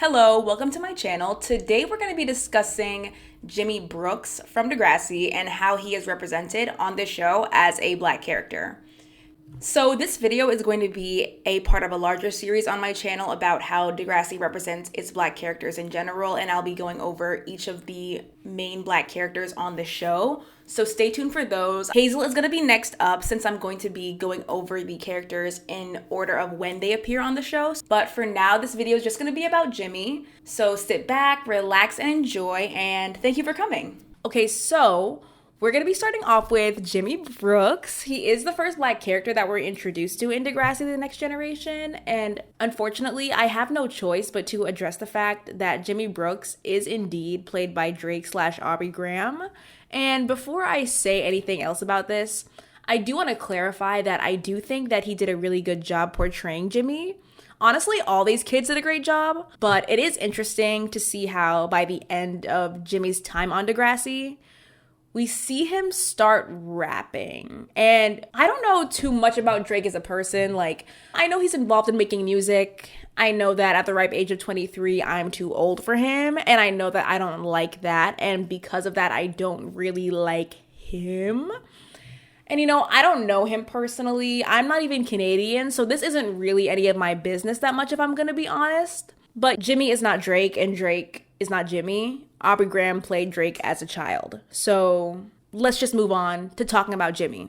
Hello, welcome to my channel. Today we're going to be discussing Jimmy Brooks from Degrassi and how he is represented on this show as a Black character. So this video is going to be a part of a larger series on my channel about how Degrassi represents its Black characters in general, and I'll be going over each of the main Black characters on the show. So stay tuned for those. Hazel is going to be next up since I'm going to be going over the characters in order of when they appear on the show. But for now, this video is just going to be about Jimmy. So sit back, relax, and enjoy, and thank you for coming. Okay, so we're going to be starting off with Jimmy Brooks. He is the first Black character that we're introduced to in Degrassi: The Next Generation, and unfortunately, I have no choice but to address the fact that Jimmy Brooks is indeed played by Drake/Aubrey Graham. And before I say anything else about this, I do want to clarify that I do think that he did a really good job portraying Jimmy. Honestly, all these kids did a great job, but it is interesting to see how by the end of Jimmy's time on Degrassi, we see him start rapping. And I don't know too much about Drake as a person. Like, I know he's involved in making music. I know that at the ripe age of 23, I'm too old for him. And I know that I don't like that. And because of that, I don't really like him. And I don't know him personally. I'm not even Canadian, so this isn't really any of my business that much, if I'm gonna be honest. But Jimmy is not Drake, and Drake is not Jimmy. Aubrey Graham played Drake as a child. So let's just move on to talking about Jimmy.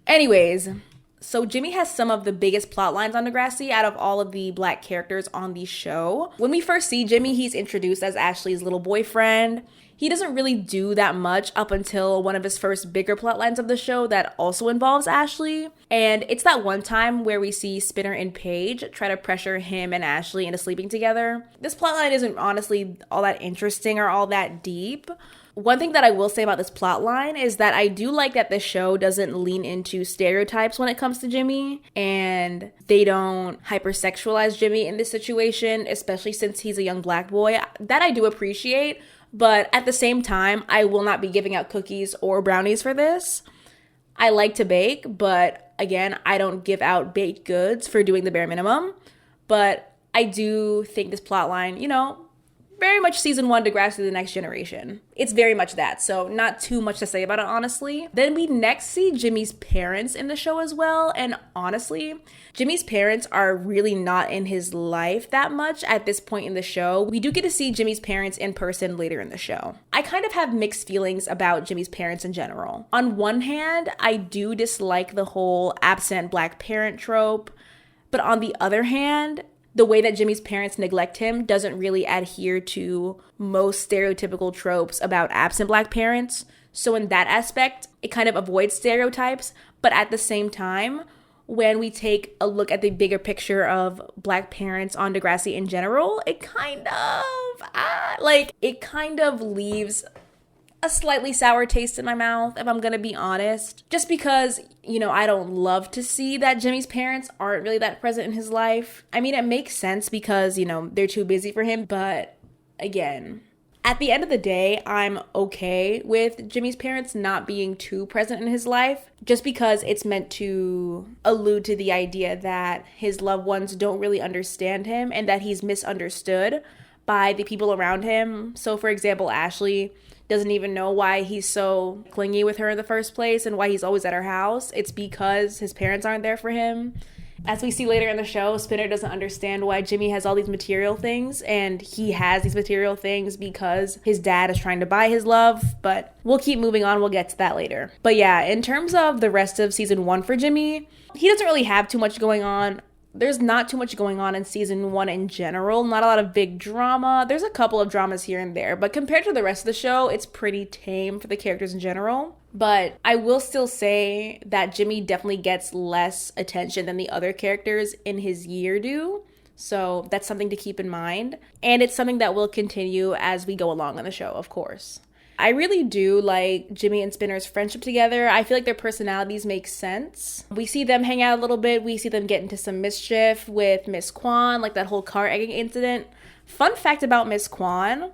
Anyways, so Jimmy has some of the biggest plot lines on Degrassi out of all of the Black characters on the show. When we first see Jimmy, he's introduced as Ashley's little boyfriend. He doesn't really do that much up until one of his first bigger plot lines of the show that also involves Ashley. And it's that one time where we see Spinner and Paige try to pressure him and Ashley into sleeping together. This plotline isn't honestly all that interesting or all that deep. One thing that I will say about this plotline is that I do like that the show doesn't lean into stereotypes when it comes to Jimmy, and they don't hypersexualize Jimmy in this situation, especially since he's a young Black boy. That I do appreciate. But at the same time, I will not be giving out cookies or brownies for this. I like to bake, but again, I don't give out baked goods for doing the bare minimum. But I do think this plotline, very much season 1 Degrassi: The Next Generation. It's very much that, so not too much to say about it, honestly. Then we next see Jimmy's parents in the show as well, and honestly, Jimmy's parents are really not in his life that much at this point in the show. We do get to see Jimmy's parents in person later in the show. I kind of have mixed feelings about Jimmy's parents in general. On one hand, I do dislike the whole absent Black parent trope, but on the other hand, the way that Jimmy's parents neglect him doesn't really adhere to most stereotypical tropes about absent Black parents. So in that aspect, it kind of avoids stereotypes. But at the same time, when we take a look at the bigger picture of Black parents on Degrassi in general, it kind of leaves a slightly sour taste in my mouth, if I'm gonna be honest. Just because, I don't love to see that Jimmy's parents aren't really that present in his life. I mean, it makes sense because, they're too busy for him. But again, at the end of the day, I'm okay with Jimmy's parents not being too present in his life, just because it's meant to allude to the idea that his loved ones don't really understand him and that he's misunderstood by the people around him. So for example, Ashley doesn't even know why he's so clingy with her in the first place and why he's always at her house. It's because his parents aren't there for him. As we see later in the show, Spinner doesn't understand why Jimmy has all these material things, and he has these material things because his dad is trying to buy his love, but we'll keep moving on. We'll get to that later. But yeah, in terms of the rest of season 1 for Jimmy, he doesn't really have too much going on. There's not too much going on in season 1 in general. Not a lot of big drama. There's a couple of dramas here and there, but compared to the rest of the show, it's pretty tame for the characters in general. But I will still say that Jimmy definitely gets less attention than the other characters in his year do. So that's something to keep in mind. And it's something that will continue as we go along on the show, of course. I really do like Jimmy and Spinner's friendship together. I feel like their personalities make sense. We see them hang out a little bit. We see them get into some mischief with Miss Kwan, like that whole car egging incident. Fun fact about Miss Kwan,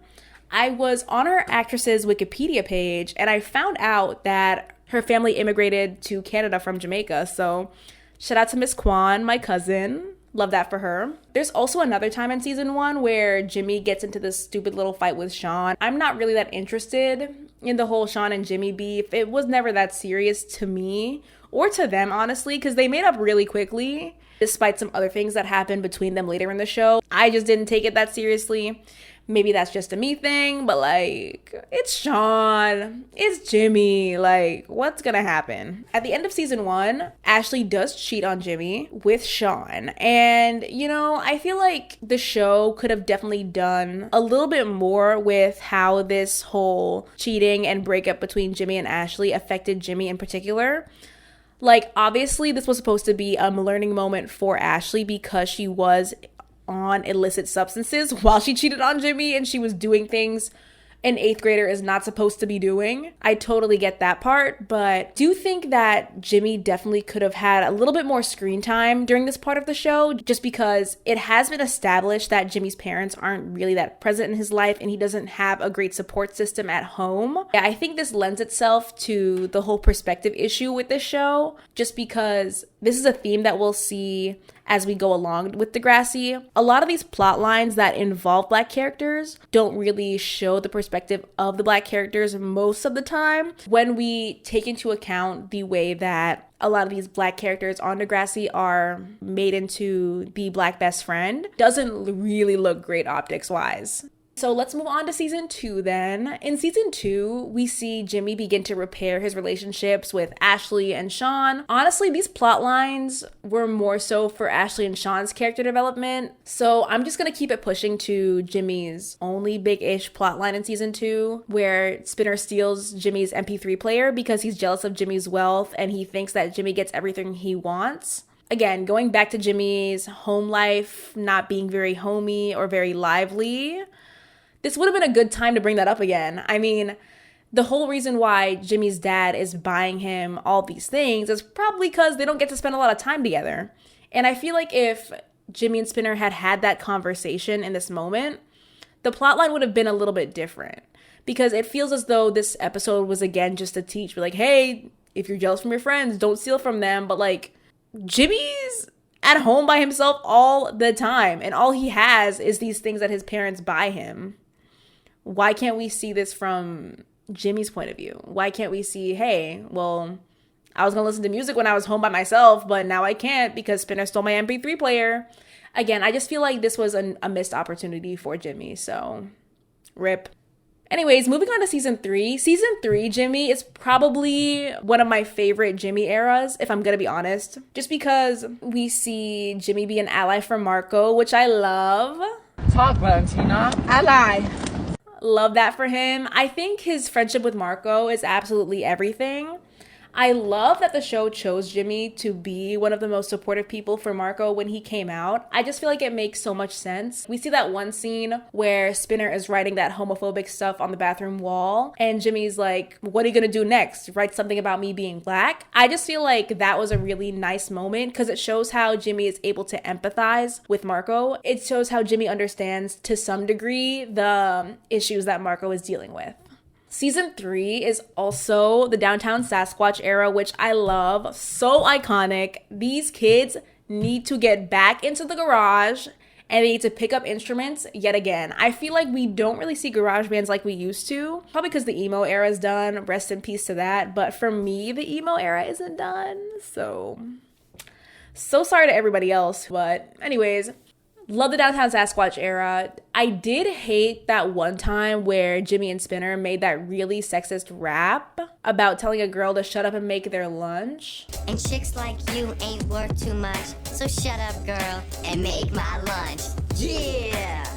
I was on her actress's Wikipedia page and I found out that her family immigrated to Canada from Jamaica. So shout out to Miss Kwan, my cousin. Love that for her. There's also another time in season 1 where Jimmy gets into this stupid little fight with Sean. I'm not really that interested in the whole Sean and Jimmy beef. It was never that serious to me or to them, honestly, because they made up really quickly, despite some other things that happened between them later in the show. I just didn't take it that seriously. Maybe that's just a me thing, but like, it's Sean, it's Jimmy, like, what's gonna happen? At the end of season 1, Ashley does cheat on Jimmy with Sean. And, you know, I feel like the show could have definitely done a little bit more with how this whole cheating and breakup between Jimmy and Ashley affected Jimmy in particular. Like, obviously, this was supposed to be a learning moment for Ashley because she was on illicit substances while she cheated on Jimmy and she was doing things an 8th grader is not supposed to be doing. I totally get that part, but do think that Jimmy definitely could have had a little bit more screen time during this part of the show, just because it has been established that Jimmy's parents aren't really that present in his life and he doesn't have a great support system at home. Yeah, I think this lends itself to the whole perspective issue with this show, just because this is a theme that we'll see as we go along with Degrassi. A lot of these plot lines that involve Black characters don't really show the perspective of the Black characters most of the time. When we take into account the way that a lot of these Black characters on Degrassi are made into the Black best friend, doesn't really look great optics wise. So let's move on to season 2 then. In season 2, we see Jimmy begin to repair his relationships with Ashley and Sean. Honestly, these plot lines were more so for Ashley and Sean's character development. So I'm just gonna keep it pushing to Jimmy's only big-ish plot line in season 2, where Spinner steals Jimmy's MP3 player because he's jealous of Jimmy's wealth and he thinks that Jimmy gets everything he wants. Again, going back to Jimmy's home life not being very homey or very lively, this would have been a good time to bring that up again. I mean, the whole reason why Jimmy's dad is buying him all these things is probably because they don't get to spend a lot of time together. And I feel like if Jimmy and Spinner had had that conversation in this moment, the plotline would have been a little bit different. Because it feels as though this episode was again just to teach, like, hey, if you're jealous from your friends, don't steal from them. But like, Jimmy's at home by himself all the time, and all he has is these things that his parents buy him. Why can't we see this from Jimmy's point of view? Why can't we see, hey, well, I was going to listen to music when I was home by myself, but now I can't because Spinner stole my MP3 player. Again, I just feel like this was a missed opportunity for Jimmy, so rip. Anyways, moving on to season 3. Season 3, Jimmy, is probably one of my favorite Jimmy eras, if I'm going to be honest. Just because we see Jimmy be an ally for Marco, which I love. Talk, Valentina. Ally. Love that for him. I think his friendship with Marco is absolutely everything. I love that the show chose Jimmy to be one of the most supportive people for Marco when he came out. I just feel like it makes so much sense. We see that one scene where Spinner is writing that homophobic stuff on the bathroom wall, and Jimmy's like, what are you gonna do next? Write something about me being Black? I just feel like that was a really nice moment because it shows how Jimmy is able to empathize with Marco. It shows how Jimmy understands to some degree the issues that Marco is dealing with. Season 3 is also the Downtown Sasquatch era, which I love. So iconic. These kids need to get back into the garage and they need to pick up instruments yet again. I feel like we don't really see garage bands like we used to. Probably because the emo era is done. Rest in peace to that. But for me, the emo era isn't done. So sorry to everybody else. But anyways, love the Downtown Sasquatch era. I did hate that one time where Jimmy and Spinner made that really sexist rap about telling a girl to shut up and make their lunch. And chicks like you ain't worth too much, so shut up, girl, and make my lunch. Yeah!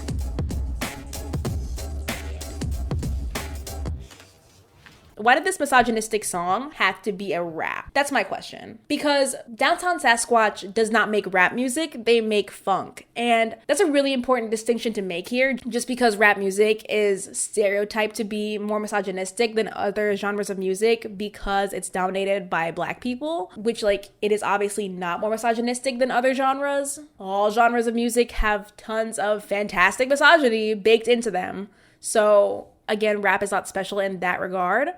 Why did this misogynistic song have to be a rap? That's my question. Because Downtown Sasquatch does not make rap music, they make funk. And that's a really important distinction to make here, just because rap music is stereotyped to be more misogynistic than other genres of music because it's dominated by Black people, which like it is obviously not more misogynistic than other genres. All genres of music have tons of fantastic misogyny baked into them. So again, rap is not special in that regard.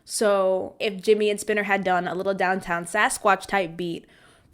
So if Jimmy and Spinner had done a little Downtown Sasquatch type beat,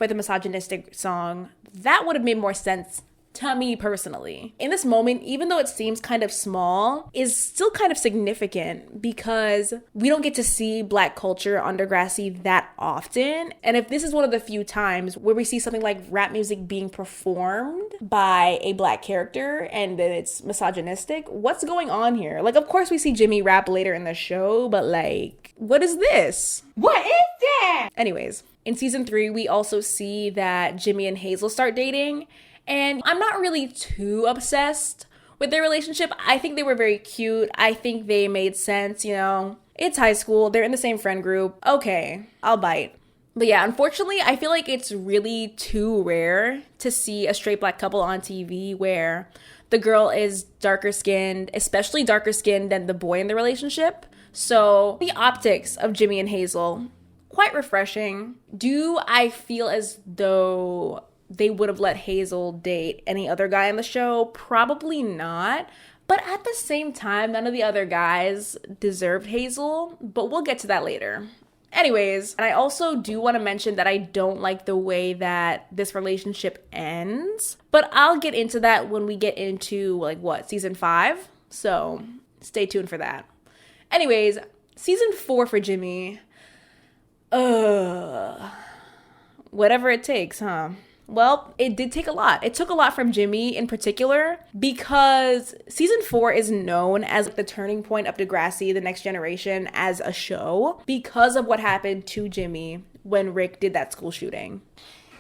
for the misogynistic song, that would have made more sense to me personally. In this moment, even though it seems kind of small, is still kind of significant because we don't get to see Black culture on Degrassi that often. And if this is one of the few times where we see something like rap music being performed by a Black character and that it's misogynistic, what's going on here? Like, of course we see Jimmy rap later in the show, but like, what is this? What is that? Anyways, in season 3, we also see that Jimmy and Hazel start dating. And I'm not really too obsessed with their relationship. I think they were very cute. I think they made sense, you know. It's high school. They're in the same friend group. Okay, I'll bite. But yeah, unfortunately, I feel like it's really too rare to see a straight Black couple on TV where the girl is darker skinned, especially darker skinned than the boy in the relationship. So the optics of Jimmy and Hazel, quite refreshing. Do I feel as though they would have let Hazel date any other guy on the show? Probably not. But at the same time, none of the other guys deserved Hazel, but we'll get to that later. Anyways, and I also do want to mention that I don't like the way that this relationship ends, but I'll get into that when we get into, like, what, season 5? So stay tuned for that. Anyways, season 4 for Jimmy. Whatever it takes, huh? Well, it did take a lot. It took a lot from Jimmy in particular because season 4 is known as the turning point of Degrassi, The Next Generation, as a show because of what happened to Jimmy when Rick did that school shooting.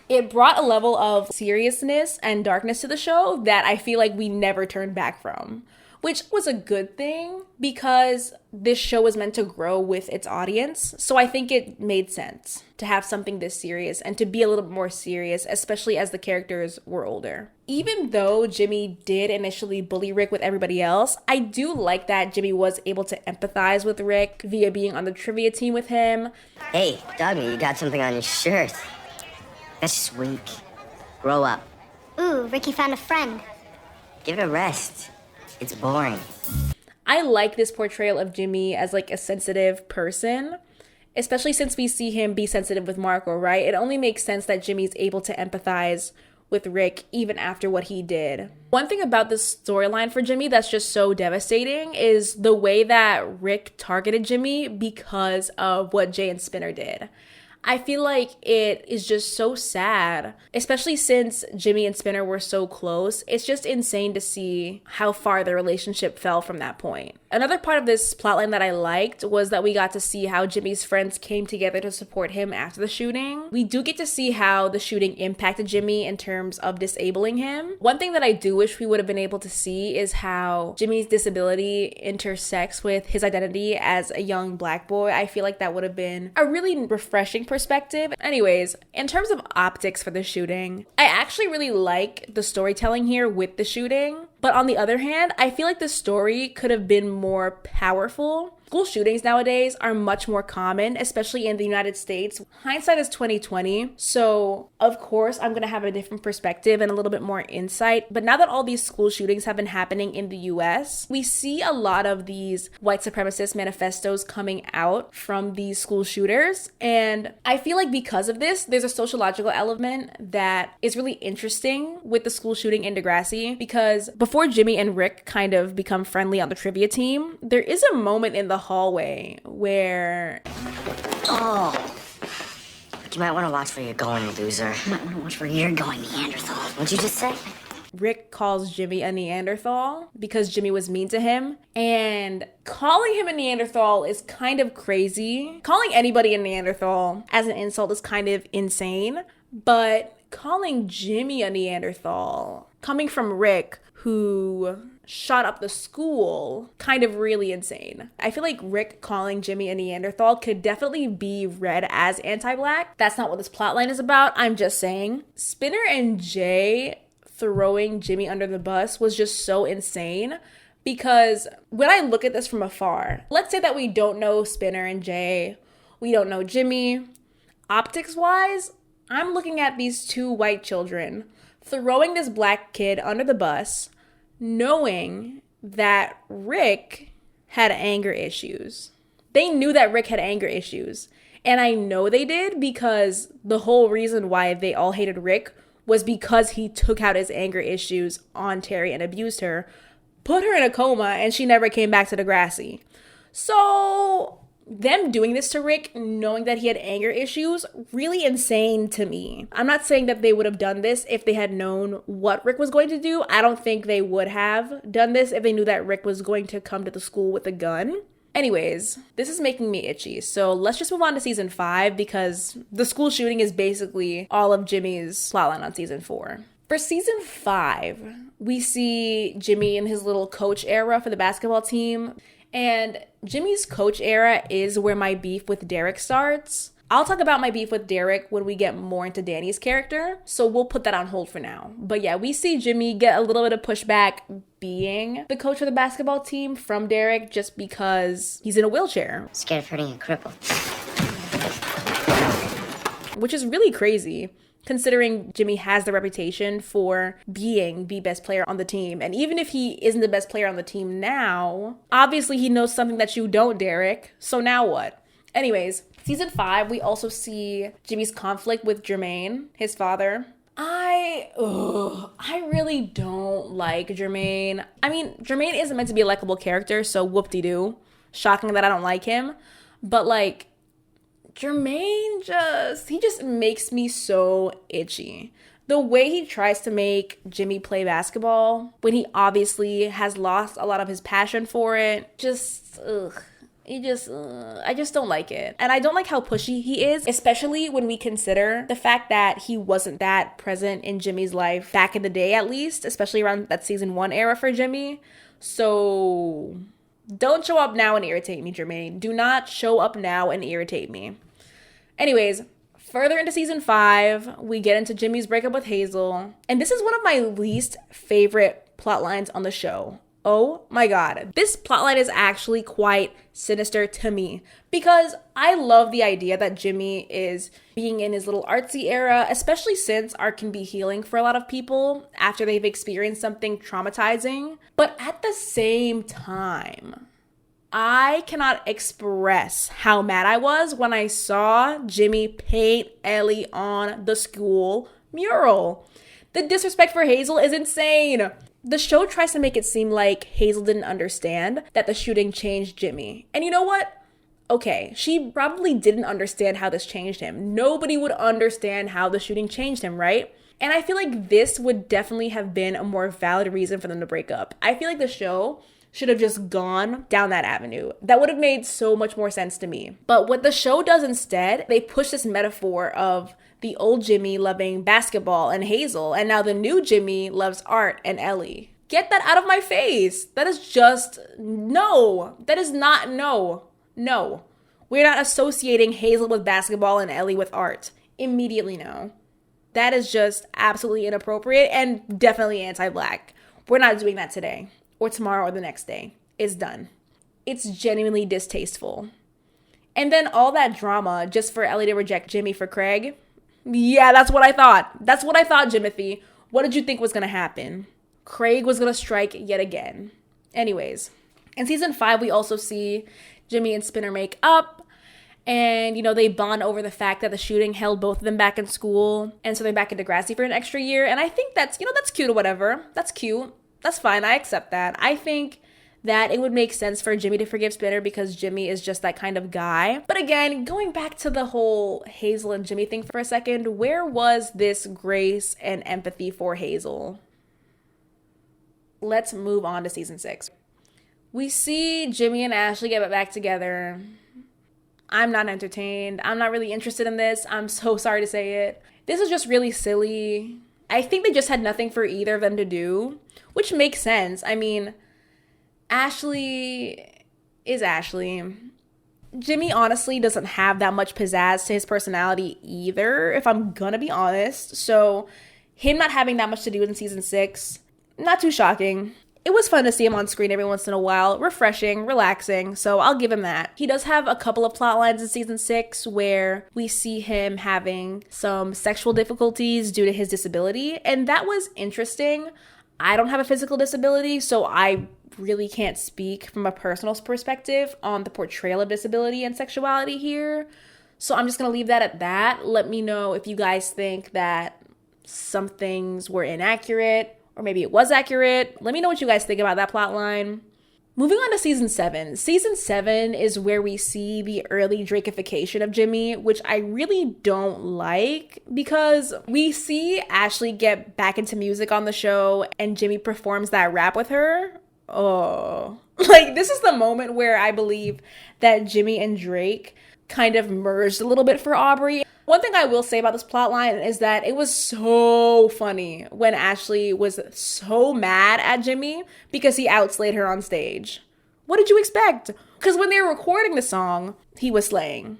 It brought a level of seriousness and darkness to the show that I feel like we never turned back from, which was a good thing because this show was meant to grow with its audience. So I think it made sense to have something this serious and to be a little bit more serious, especially as the characters were older. Even though Jimmy did initially bully Rick with everybody else, I do like that Jimmy was able to empathize with Rick via being on the trivia team with him. Hey, Dougie, you got something on your shirt. That's just weak. Grow up. Ooh, Ricky found a friend. Give it a rest. It's boring. I like this portrayal of Jimmy as like a sensitive person, especially since we see him be sensitive with Marco, right? It only makes sense that Jimmy's able to empathize with Rick even after what he did. One thing about this storyline for Jimmy that's just so devastating is the way that Rick targeted Jimmy because of what Jay and Spinner did. I feel like it is just so sad, especially since Jimmy and Spinner were so close. It's just insane to see how far their relationship fell from that point. Another part of this plotline that I liked was that we got to see how Jimmy's friends came together to support him after the shooting. We do get to see how the shooting impacted Jimmy in terms of disabling him. One thing that I do wish we would have been able to see is how Jimmy's disability intersects with his identity as a young Black boy. I feel like that would have been a really refreshing perspective. Anyways, in terms of optics for the shooting, I actually really like the storytelling here with the shooting. But on the other hand, I feel like the story could have been more powerful. School shootings nowadays are much more common, especially in the United States. Hindsight is 2020, so of course I'm gonna have a different perspective and a little bit more insight. But now that all these school shootings have been happening in the US, we see a lot of these white supremacist manifestos coming out from these school shooters. And I feel like because of this, there's a sociological element that is really interesting with the school shooting in Degrassi, because before Jimmy and Rick kind of become friendly on the trivia team, there is a moment in the hallway where... Oh. But you might want to watch where you're going, loser. You might want to watch where you're going, Neanderthal. What'd you just say? Rick calls Jimmy a Neanderthal because Jimmy was mean to him. And calling him a Neanderthal is kind of crazy. Calling anybody a Neanderthal as an insult is kind of insane. But calling Jimmy a Neanderthal, coming from Rick, who shot up the school, kind of really insane. I feel like Rick calling Jimmy a Neanderthal could definitely be read as anti-Black. That's not what this plotline is about. I'm just saying. Spinner and Jay throwing Jimmy under the bus was just so insane, because when I look at this from afar, let's say that we don't know Spinner and Jay, we don't know Jimmy. Optics-wise, I'm looking at these two white children throwing this Black kid under the bus, knowing that Rick had anger issues. They knew that Rick had anger issues. And I know they did because the whole reason why they all hated Rick was because he took out his anger issues on Terry and abused her, put her in a coma, and she never came back to Degrassi. So them doing this to Rick, knowing that he had anger issues, really insane to me. I'm not saying that they would have done this if they had known what Rick was going to do. I don't think they would have done this if they knew that Rick was going to come to the school with a gun. Anyways, this is making me itchy. So let's just move on to season 5 because the school shooting is basically all of Jimmy's plotline on season 4. For season 5, we see Jimmy in his little coach era for the basketball team. And Jimmy's coach era is where my beef with Derek starts. I'll talk about my beef with Derek when we get more into Danny's character, so we'll put that on hold for now. But yeah, we see Jimmy get a little bit of pushback being the coach of the basketball team from Derek just because he's in a wheelchair. Scared of hurting a cripple. Which is really crazy, considering Jimmy has the reputation for being the best player on the team. And even if he isn't the best player on the team now, obviously he knows something that you don't, Derek. So now what? Anyways, season 5, we also see Jimmy's conflict with Jermaine, his father. I really don't like Jermaine. I mean, Jermaine isn't meant to be a likable character, so whoop-de-doo. Shocking that I don't like him. But like, Jermaine he just makes me so itchy. The way he tries to make Jimmy play basketball when he obviously has lost a lot of his passion for it, I just don't like it. And I don't like how pushy he is, especially when we consider the fact that he wasn't that present in Jimmy's life back in the day, at least, especially around that season 1 era for Jimmy. So don't show up now and irritate me, Jermaine. Do not show up now and irritate me. Anyways, further into season 5, we get into Jimmy's breakup with Hazel. And this is one of my least favorite plot lines on the show. Oh my god. This plotline is actually quite sinister to me because I love the idea that Jimmy is being in his little artsy era, especially since art can be healing for a lot of people after they've experienced something traumatizing. But at the same time, I cannot express how mad I was when I saw Jimmy paint Ellie on the school mural. The disrespect for Hazel is insane. The show tries to make it seem like Hazel didn't understand that the shooting changed Jimmy. And you know what? Okay, she probably didn't understand how this changed him. Nobody would understand how the shooting changed him, right? And I feel like this would definitely have been a more valid reason for them to break up. I feel like the show should have just gone down that avenue. That would have made so much more sense to me. But what the show does instead, they push this metaphor of the old Jimmy loving basketball and Hazel, and now the new Jimmy loves art and Ellie. Get that out of my face. That is just no. That is not no. No. We're not associating Hazel with basketball and Ellie with art. Immediately no. That is just absolutely inappropriate and definitely anti-Black. We're not doing that today or tomorrow or the next day. It's done. It's genuinely distasteful. And then all that drama just for Ellie to reject Jimmy for Craig. Yeah, that's what I thought. That's what I thought, Jimothy. What did you think was going to happen? Craig was going to strike yet again. Anyways, in season 5, we also see Jimmy and Spinner make up. And, they bond over the fact that the shooting held both of them back in school. And so they're back in Degrassi for an extra year. And I think that's, that's cute or whatever. That's cute. That's fine. I accept that. I think that it would make sense for Jimmy to forgive Spinner because Jimmy is just that kind of guy. But again, going back to the whole Hazel and Jimmy thing for a second, where was this grace and empathy for Hazel? Let's move on to season 6. We see Jimmy and Ashley get back together. I'm not entertained. I'm not really interested in this. I'm so sorry to say it. This is just really silly. I think they just had nothing for either of them to do, which makes sense. I mean, Ashley is Ashley. Jimmy honestly doesn't have that much pizzazz to his personality either, if I'm gonna be honest. So him not having that much to do in season 6, not too shocking. It was fun to see him on screen every once in a while. Refreshing, relaxing, so I'll give him that. He does have a couple of plot lines in season 6 where we see him having some sexual difficulties due to his disability, and that was interesting. I don't have a physical disability, so I really can't speak from a personal perspective on the portrayal of disability and sexuality here. So I'm just going to leave that at that. Let me know if you guys think that some things were inaccurate or maybe it was accurate. Let me know what you guys think about that plot line. Moving on to season 7. Season 7 is where we see the early Drakeification of Jimmy, which I really don't like because we see Ashley get back into music on the show and Jimmy performs that rap with her. Oh, like this is the moment where I believe that Jimmy and Drake kind of merged a little bit for Aubrey. One thing I will say about this plotline is that it was so funny when Ashley was so mad at Jimmy because he outslayed her on stage. What did you expect? Because when they were recording the song, he was slaying.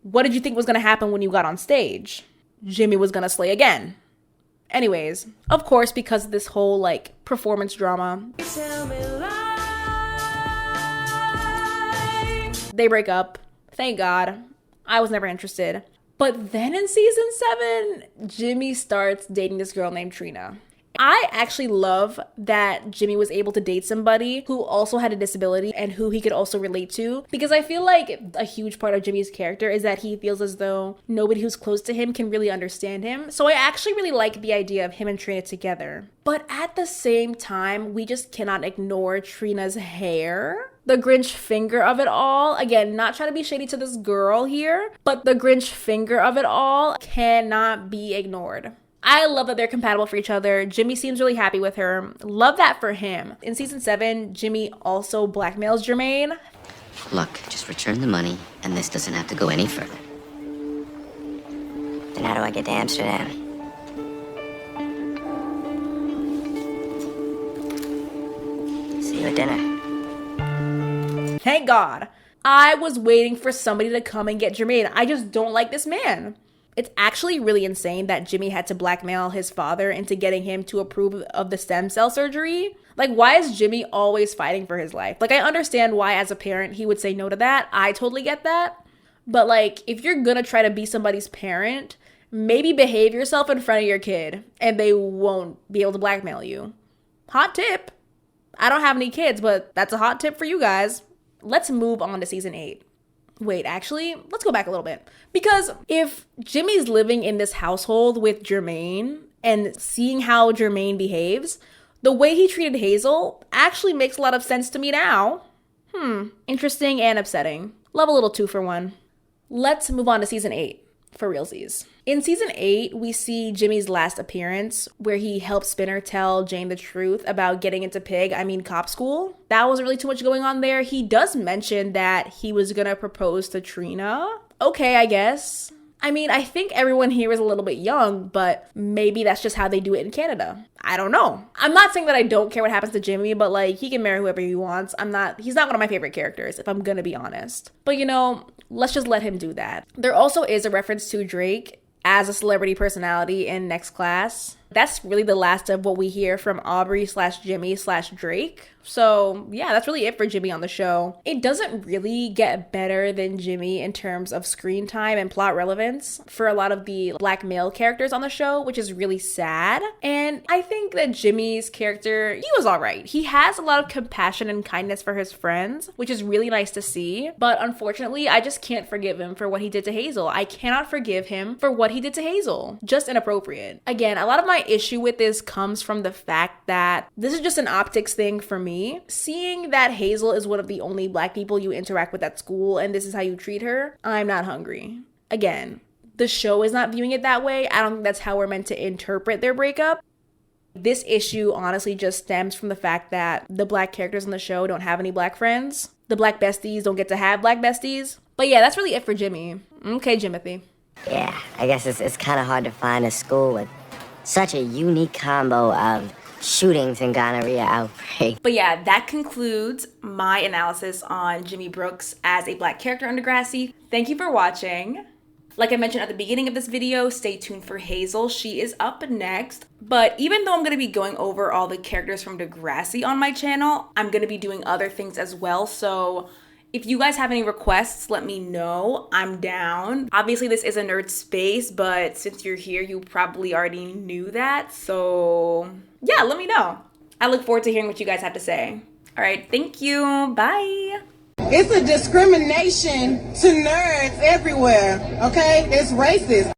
What did you think was going to happen when you got on stage? Jimmy was going to slay again. Anyways, of course, because of this whole performance drama, they break up. Thank God. I was never interested. But then in season 7, Jimmy starts dating this girl named Trina. I actually love that Jimmy was able to date somebody who also had a disability and who he could also relate to, because I feel like a huge part of Jimmy's character is that he feels as though nobody who's close to him can really understand him. So I actually really like the idea of him and Trina together. But at the same time, we just cannot ignore Trina's hair. The Grinch finger of it all. Again, not trying to be shady to this girl here, but the Grinch finger of it all cannot be ignored. I love that they're compatible for each other. Jimmy seems really happy with her. Love that for him. In season 7, Jimmy also blackmails Jermaine. Look, just return the money, and this doesn't have to go any further. Then how do I get to Amsterdam? See you at dinner. Thank God. I was waiting for somebody to come and get Jermaine. I just don't like this man. It's actually really insane that Jimmy had to blackmail his father into getting him to approve of the stem cell surgery. Why is Jimmy always fighting for his life? I understand why as a parent he would say no to that. I totally get that. But if you're gonna try to be somebody's parent, maybe behave yourself in front of your kid and they won't be able to blackmail you. Hot tip. I don't have any kids, but that's a hot tip for you guys. Let's move on to season 8. Wait, actually, let's go back a little bit. Because if Jimmy's living in this household with Jermaine and seeing how Jermaine behaves, the way he treated Hazel actually makes a lot of sense to me now. Interesting and upsetting. Love a little 2-for-1. Let's move on to season 8. For realsies. In season 8, we see Jimmy's last appearance where he helped Spinner tell Jane the truth about getting into cop school. That wasn't really too much going on there. He does mention that he was gonna propose to Trina. Okay, I guess. I think everyone here is a little bit young, but maybe that's just how they do it in Canada. I don't know. I'm not saying that I don't care what happens to Jimmy, but he can marry whoever he wants. He's not one of my favorite characters, if I'm gonna be honest. But let's just let him do that. There also is a reference to Drake as a celebrity personality in Next Class. That's really the last of what we hear from Aubrey/Jimmy/Drake. So yeah, that's really it for Jimmy on the show. It doesn't really get better than Jimmy in terms of screen time and plot relevance for a lot of the black male characters on the show, which is really sad. And I think that Jimmy's character, he was all right. He has a lot of compassion and kindness for his friends, which is really nice to see. But unfortunately, I just can't forgive him for what he did to Hazel. I cannot forgive him for what he did to Hazel. Just inappropriate. Again, a lot of my issue with this comes from the fact that this is just an optics thing for me. Seeing that Hazel is one of the only black people you interact with at school and this is how you treat her, I'm not hungry. Again, the show is not viewing it that way. I don't think that's how we're meant to interpret their breakup. This issue honestly just stems from the fact that the black characters on the show don't have any black friends. The black besties don't get to have black besties. But yeah, that's really it for Jimmy. Okay, Jimothy. Yeah, I guess it's kind of hard to find a school with such a unique combo of shootings and gonorrhea outbreak. But yeah, that concludes my analysis on Jimmy Brooks as a black character on Degrassi. Thank you for watching. Like I mentioned at the beginning of this video, stay tuned for Hazel. She is up next. But even though I'm going to be going over all the characters from Degrassi on my channel, I'm going to be doing other things as well. So if you guys have any requests, let me know. I'm down. Obviously, this is a nerd space, but since you're here, you probably already knew that. So yeah, let me know. I look forward to hearing what you guys have to say. All right, thank you. Bye. It's a discrimination to nerds everywhere, okay? It's racist.